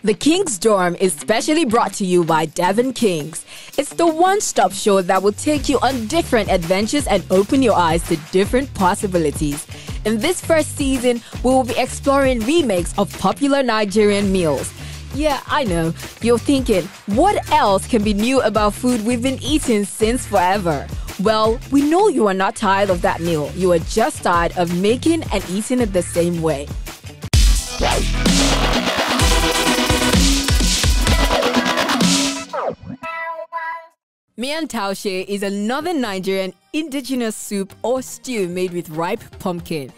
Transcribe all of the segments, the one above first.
The King's Dorm is specially brought to you by Devon Kings. It's the one-stop show that will take you on different adventures and open your eyes to different possibilities. In this first season, we will be exploring remakes of popular Nigerian meals. Yeah, I know, you're thinking, what else can be new about food we've been eating since forever? Well, we know you are not tired of that meal. You are just tired of making and eating it the same way. Miyan Touche is a northern Nigerian indigenous soup or stew made with ripe pumpkin.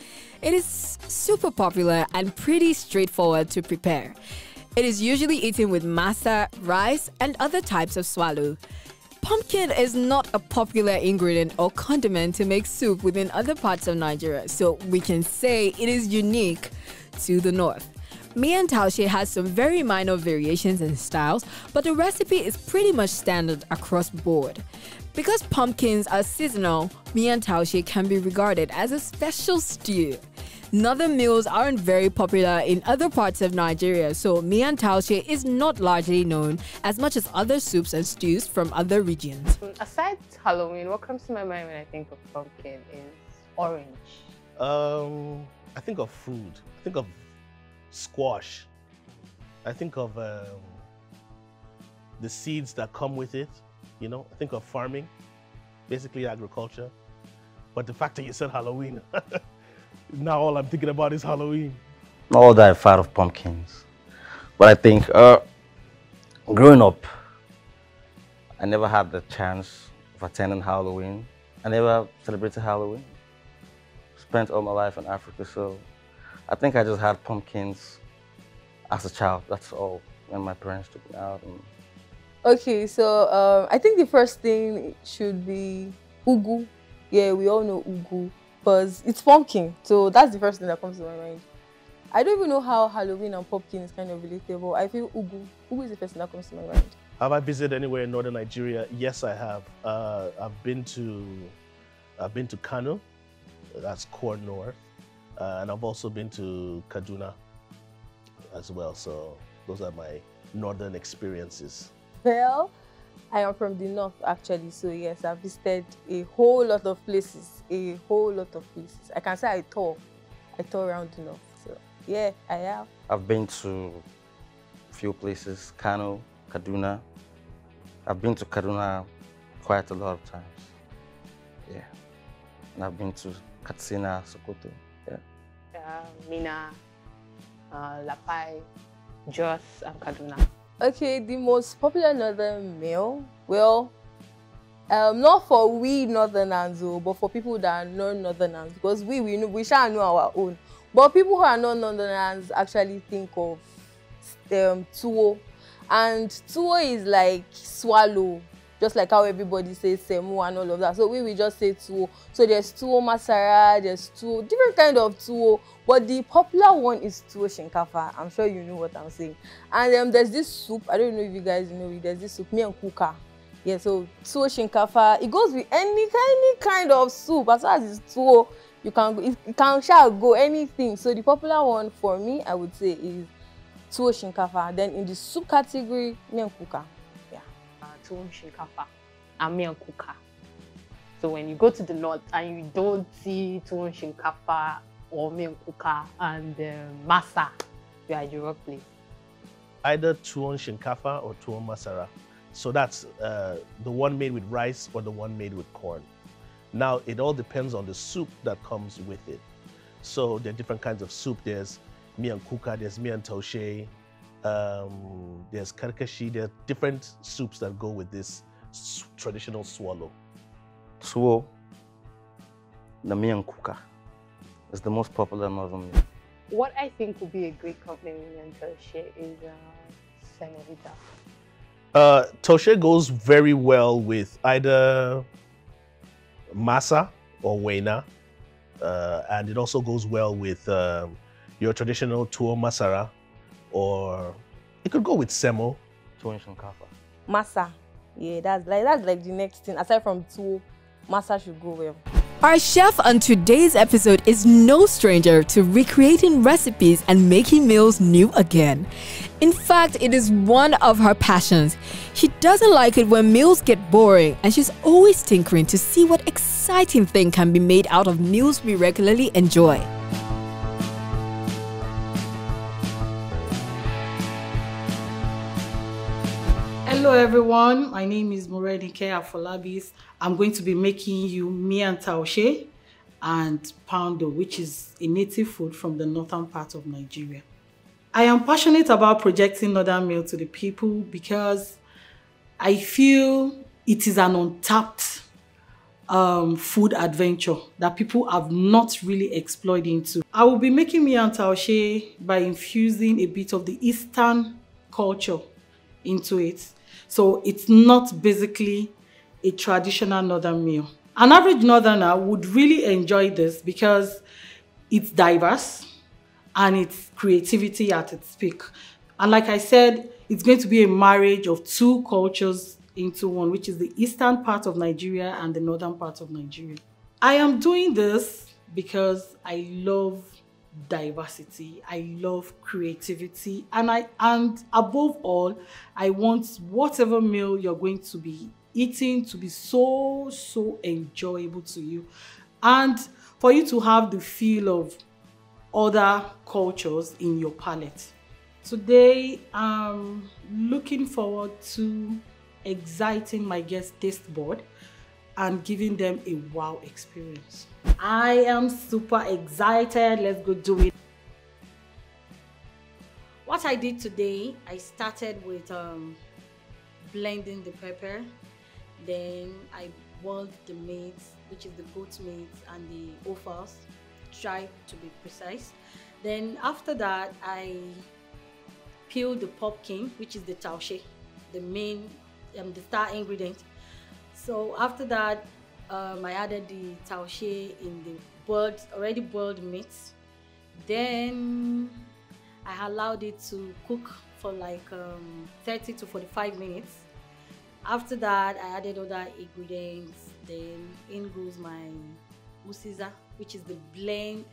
It is super popular and pretty straightforward to prepare. It is usually eaten with masa, rice, and other types of swallow. Pumpkin is not a popular ingredient or condiment to make soup within other parts of Nigeria, so we can say it is unique to the north. Miyan Touche has some very minor variations in styles, but the recipe is pretty much standard across board. Because pumpkins are seasonal, Miyan Touche can be regarded as a special stew. Northern meals aren't very popular in other parts of Nigeria, so Miyan Touche is not largely known as much as other soups and stews from other regions. Aside Halloween, what comes to my mind when I think of pumpkin is orange. I think of food. I think of squash. I think of the seeds that come with it. You know, I think of farming, basically agriculture. But the fact that you said Halloween, now all I'm thinking about is Halloween. All that I'm fond of pumpkins. But I think growing up, I never had the chance of attending Halloween. I never celebrated Halloween. Spent all my life in Africa, so I think I just had pumpkins as a child, that's all, when my parents took me out. Okay, so I think the first thing should be ugu. Yeah, we all know ugu, because it's pumpkin, so that's the first thing that comes to my mind. I don't even know how Halloween and pumpkin is kind of relatable. I feel ugu. Ugu is the first thing that comes to my mind. Have I visited anywhere in northern Nigeria? Yes, I have. I've been to Kano, that's core north. And I've also been to Kaduna as well, so those are my northern experiences. Well, I am from the north actually, so yes, I've visited a whole lot of places, I can say I tour around the north, so yeah, I have. I've been to a few places, Kano, Kaduna. I've been to Kaduna quite a lot of times, yeah. And I've been to Katsina, Sokoto. Mina, Lapai, Jos, and Kaduna. Okay, the most popular northern meal, well, not for we northerners, but for people that are non-northerners, because we shall know our own. But people who are non-northerners actually think of tuwo, and tuwo is like swallow. Just like how everybody says semu and all of that. So we just say tuwo. So there's tuwo masara, there's tuwo, different kind of tuwo. But the popular one is tuwo shinkafa. I'm sure you know what I'm saying. And there's this soup. I don't know if you guys know it. There's this soup, miyan kuka. Yeah, so tuwo shinkafa. It goes with any kind of soup. As far as it's tuwo, you can shall go anything. So the popular one for me, I would say, is tuwo shinkafa. Then in the soup category, miyan kuka. Tuwon shinkafa and miyan kuka. So when you go to the north and you don't see tuwon shinkafa or miyan kuka and masa, you are at your place. Either tuwon shinkafa or tuwon masara. So that's the one made with rice or the one made with corn. Now it all depends on the soup that comes with it. So there are different kinds of soup. There's miyan kuka, there's Miyan Touche, there's karkashi. There are different soups that go with this traditional swallow. Tuwo, the miyan kuka, is the most popular northern meal. What I think would be a great complement to Taushe is semovita. Taushe goes very well with either masa or waina, and it also goes well with your traditional tuwo masara, or it could go with semo. Tuwon shinkafa. Masa. Yeah, that's like the next thing. Aside from tuwo, masa should go well. Our chef on today's episode is no stranger to recreating recipes and making meals new again. In fact, it is one of her passions. She doesn't like it when meals get boring, and she's always tinkering to see what exciting thing can be made out of meals we regularly enjoy. Hello everyone, my name is Ifeoluwa. I'm going to be making you Miyan Touche and Poundo, which is a native food from the northern part of Nigeria. I am passionate about projecting northern meal to the people because I feel it is an untapped food adventure that people have not really explored into. I will be making Miyan Touche by infusing a bit of the Eastern culture into it. So it's not basically a traditional northern meal. An average northerner would really enjoy this because it's diverse and it's creativity at its peak. And like I said, it's going to be a marriage of two cultures into one, which is the eastern part of Nigeria and the northern part of Nigeria. I am doing this because I love diversity, I love creativity, and above all, I want whatever meal you're going to be eating to be so enjoyable to you, and for you to have the feel of other cultures in your palate. Today, I'm looking forward to exciting my guest taste board and giving them a wow experience. I am super excited. Let's go do it. What I did today, I started with blending the pepper. Then I boiled the meat, which is the goat meat and the offals, try to be precise. Then after that, I peeled the pumpkin, which is the taushe, the main, the star ingredient. So after that, I added the taushe in the already boiled meat. Then I allowed it to cook for like 30 to 45 minutes. After that, I added other ingredients. Then in goes my uziza, which is the blend,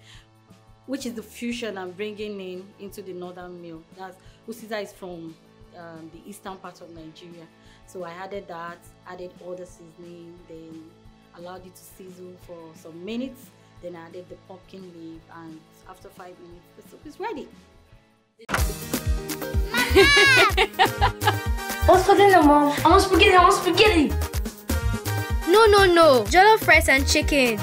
which is the fusion I'm bringing into the northern meal. That's uziza is from the eastern part of Nigeria. So I added that, added all the seasoning, then allowed it to sizzle for some minutes. Then I added the pumpkin leaf, and after 5 minutes, the soup is ready. What's for dinner, Mom? I want spaghetti, I want spaghetti! No. Jollof rice and chicken.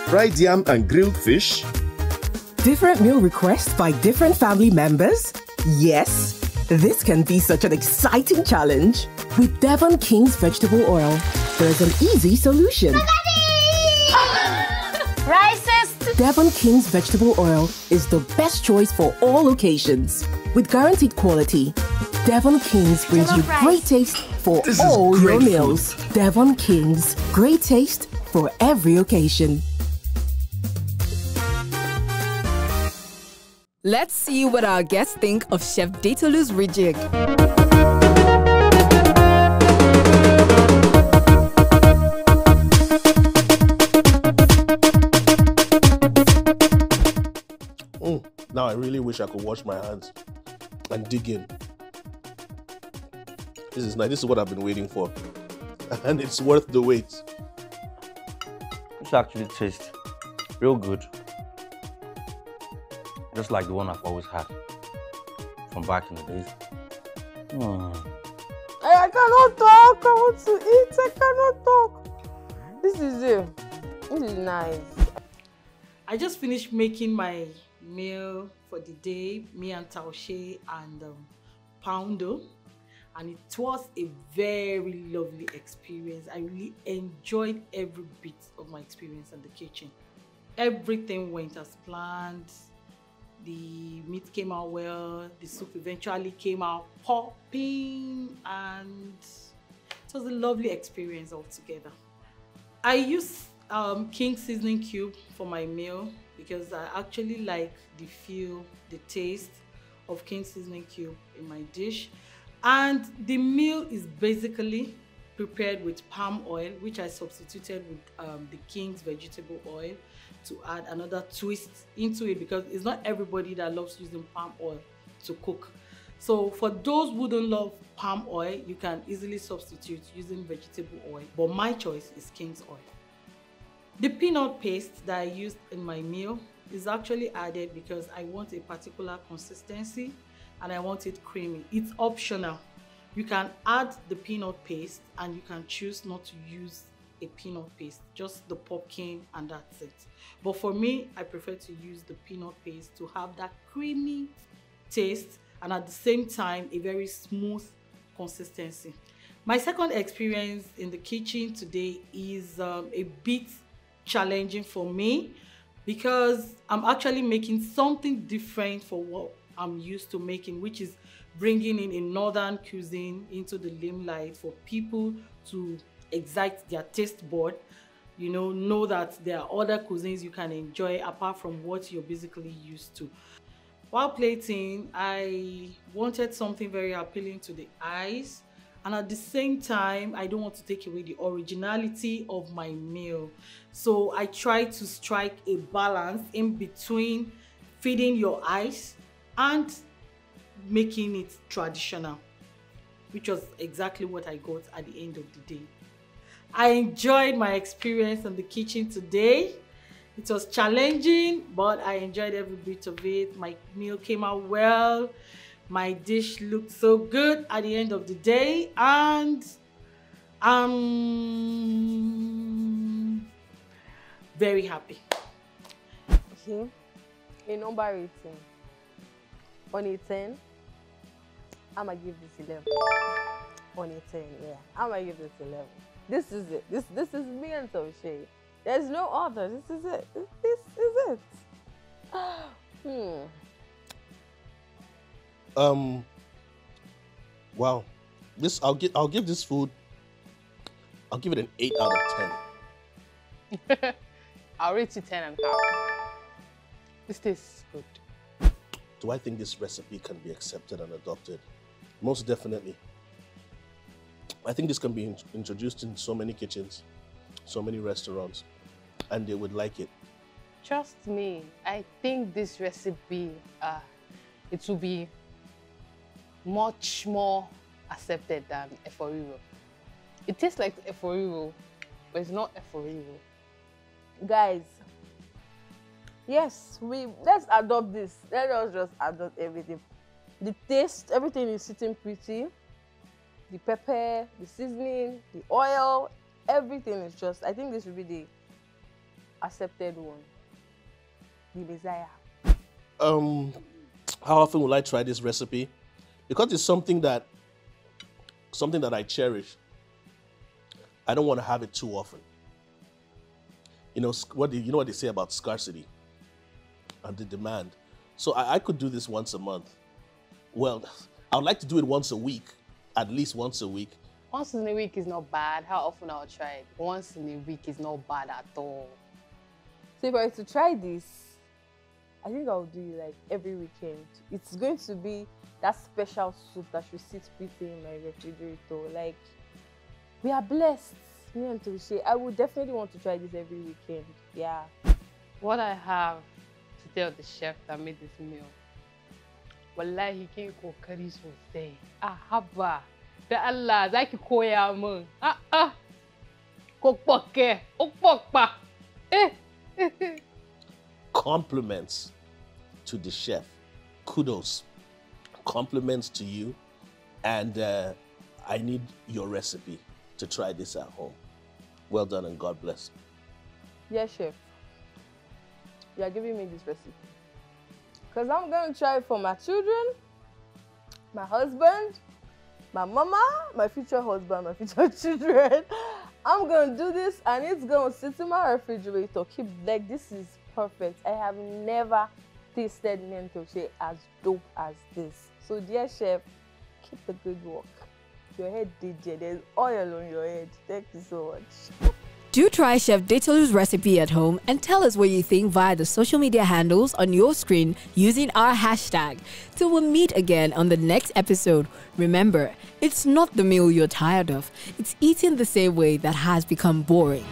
Fried yam and grilled fish. Different meal requests by different family members? Yes, this can be such an exciting challenge. With Devon King's vegetable oil, there's an easy solution. Racist! Devon King's vegetable oil is the best choice for all occasions. With guaranteed quality, Devon King's brings you great taste for all your meals. Food. Devon King's, great taste for every occasion. Let's see what our guests think of Chef Detolu's rejig. Now I really wish I could wash my hands and dig in. This is nice. This is what I've been waiting for. And it's worth the wait. This actually tastes real good. Just like the one I've always had from back in the days. I cannot talk. I want to eat. I cannot talk. This is it. This is nice. I just finished making my meal for the day, Miyan Touche and Poundo, and it was a very lovely experience. I really enjoyed every bit of my experience in the kitchen. Everything went as planned. The meat came out well, the soup eventually came out popping, and it was a lovely experience altogether. I used King seasoning cube for my meal because I actually like the feel, the taste of King seasoning cube in my dish. And the meal is basically prepared with palm oil, which I substituted with the King's vegetable oil to add another twist into it, because it's not everybody that loves using palm oil to cook. So for those who don't love palm oil, you can easily substitute using vegetable oil, but my choice is King's oil. The peanut paste that I used in my meal is actually added because I want a particular consistency and I want it creamy. It's optional. You can add the peanut paste and you can choose not to use a peanut paste, just the pumpkin and that's it. But for me, I prefer to use the peanut paste to have that creamy taste and at the same time a very smooth consistency. My second experience in the kitchen today is a bit challenging for me because I'm actually making something different for what I'm used to making, which is bringing in a northern cuisine into the limelight for people to excite their taste bud, know that there are other cuisines you can enjoy apart from what you're basically used to. While plating, I wanted something very appealing to the eyes, and at the same time, I don't want to take away the originality of my meal. So I tried to strike a balance in between feeding your eyes and making it traditional, which was exactly what I got at the end of the day. I enjoyed my experience in the kitchen today. It was challenging, but I enjoyed every bit of it. My meal came out well. My dish looked so good at the end of the day, and I'm very happy. Okay, a number rating. On a 10, I'm gonna give this 11. On a 10, yeah, I'm gonna give this 11. This is it. This is Miyan Touche. There's no other. This is it. This is it. Wow. I'll give this food. I'll give it an 8 out of 10. I'll rate it 10 and a half. This tastes good. Do I think this recipe can be accepted and adopted? Most definitely. I think this can be introduced in so many kitchens, so many restaurants, and they would like it. Trust me, I think this recipe, it will be much more accepted than Ifeoluwa. It tastes like Ifeoluwa, but it's not Ifeoluwa. Guys, yes, let's adopt this. Let us just adopt everything. The taste, everything is sitting pretty. The pepper, the seasoning, the oil, everything is just, I think this will be the accepted one. The Messiah. How often will I try this recipe? Because it's something that I cherish. I don't want to have it too often. You know what they say about scarcity and the demand. So I could do this once a month. Well, I would like to do it once a week, at least once a week. Once in a week is not bad. How often I'll try it? Once in a week is not bad at all. So if I were to try this, I think I'll do it like every weekend. It's going to be that special soup that should sit pretty in my refrigerator. Like, we are blessed. Miyan Touche. I would definitely want to try this every weekend. Yeah. What I have to tell the chef that made this meal. Wallahi kin kokari sosai. Haba. Da Allah zaki koya min. Kokpoke. Okpokpa. Compliments to the chef. Kudos. Compliments to you. And I need your recipe to try this at home. Well done and God bless. Yes, chef. You are giving me this recipe. Because I'm going to try it for my children, my husband, my mama, my future husband, my future children. I'm going to do this and it's going to sit in my refrigerator. Keep like this is perfect. I have never tasted Miyan Touche as dope as this. So dear chef, keep the good work. Your head DJ, there's oil on your head. Thank you so much. Do try Chef Detolu's recipe at home and tell us what you think via the social media handles on your screen using our hashtag. Till we meet again on the next episode, remember, it's not the meal you're tired of, it's eating the same way that has become boring.